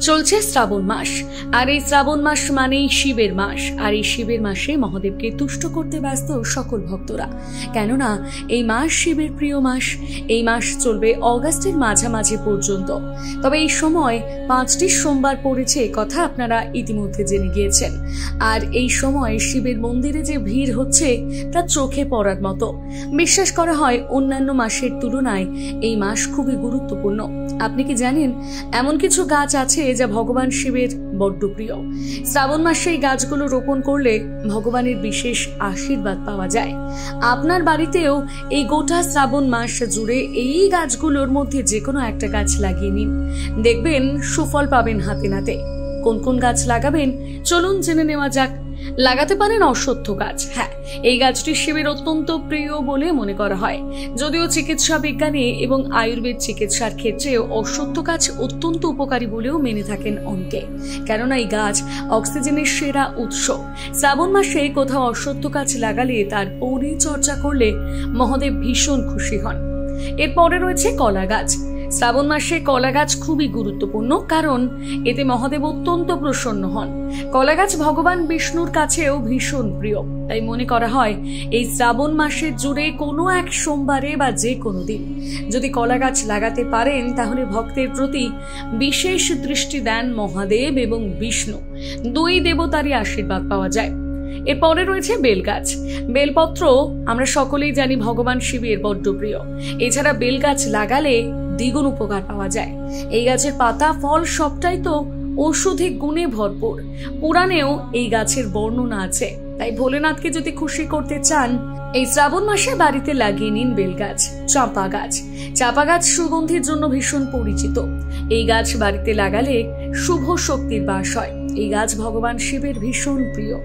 চলছে শ্রাবণ মাস, আর এই শ্রাবণ মাস মানেই শিবের মাস। আর এই শিবের মাসে মহাদেবকে তুষ্ট করতে ব্যস্ত সকল ভক্তরা, কেননা এই মাস শিবের প্রিয় মাস। এই মাস চলবে অগাস্টের মাঝামাঝি পর্যন্ত। তবে এই সময় 5টি সোমবার পড়েছে, কথা আপনারা ইতিমধ্যে জেনে গিয়েছেন। আর এই সময় শিবের মন্দিরে যে ভিড় হচ্ছে তা চোখে পড়ার মতো। বিশ্বাস করা হয় অন্যান্য মাসের তুলনায় এই মাস খুবই গুরুত্বপূর্ণ। আপনি কি জানেন এমন কিছু গাছ আছে যা ভগবান শিবের বড্ড প্রিয়? শ্রাবণ মাসে এই গাছগুলো রোপণ করলে ভগবানের বিশেষ আশীর্বাদ পাওয়া যায়। আপনার বাড়িতেও এই গোটা শ্রাবণ মাস জুড়ে এই গাছগুলোর মধ্যে যে কোনো একটা গাছ লাগিয়ে নিন, দেখবেন সুফল পাবেন হাতে নাতে। কোন কোন গাছ লাগাবেন চলুন জেনে নেওয়া যাক। লাগাতে পারেন অশ্বত্থ গাছ। হ্যাঁ, এই গাছটি শিবের অত্যন্ত প্রিয় বলে মনে করা হয়। যদিও চিকিৎসা বিজ্ঞানে এবং আয়ুর্বেদ চিকিৎসার ক্ষেত্রেও অশ্বত্থ গাছ অত্যন্ত উপকারী বলেও মেনে থাকেন অনেকে, কেননা এই গাছ অক্সিজেনের সেরা উৎস। শ্রাবণ মাসে কোথাও অশ্বত্থ গাছ লাগালে তার পরিচর্যা করলে মহাদেব ভীষণ খুশি হন। এরপরে রয়েছে কলা গাছ। শ্রাবণ মাসে কলা গাছ খুবই গুরুত্বপূর্ণ, কারণ এতে মহাদেব অত্যন্ত প্রসন্ন হন। কলা গাছ ভগবান বিষ্ণুর কাছেও ভীষণ প্রিয়, তাই মনে করা হয় এই শ্রাবণ মাসের জুড়ে কোনো এক সোমবারে বা যে কোনো দিন যদি কলা গাছ লাগাতে পারেন, তাহলে ভক্তের প্রতি বিশেষ দৃষ্টি দেন মহাদেব এবং বিষ্ণু, দুই দেবতারই আশীর্বাদ পাওয়া যায়। এরপরে রয়েছে বেলগাছ। বেলপত্র আমরা সকলেই জানি ভগবান শিবের বড্ড প্রিয়। এছাড়া বেলগাছ লাগালে দ্বিগুণ উপকার পাওয়া যায়। এই গাছের পাতা ফল সবটাই তো ঔষধি গুণে ভরপুর। পুরাণেও এই গাছের বর্ণনা আছে। তাই ভোলেনাথকে যদি খুশি করতে চান, এই শ্রাবণ মাসে বাড়িতে লাগিয়ে নিন বেলগাছ। চাঁপা গাছ। চাঁপা গাছ সুগন্ধির জন্য ভীষণ পরিচিত। এই গাছ বাড়িতে লাগালে শুভ শক্তির বাস হয়। এই গাছ ভগবান শিবের ভীষণ প্রিয়।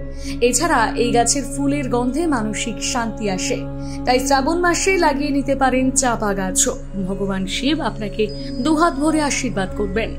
এছাড়া এই গাছের ফুলের গন্ধে মানসিক শান্তি আসে। তাই শ্রাবণ মাসে লাগিয়ে নিতে পারেন চাঁপা গাছও। ভগবান শিব আপনাকে দুহাত ভরে আশীর্বাদ করবেন।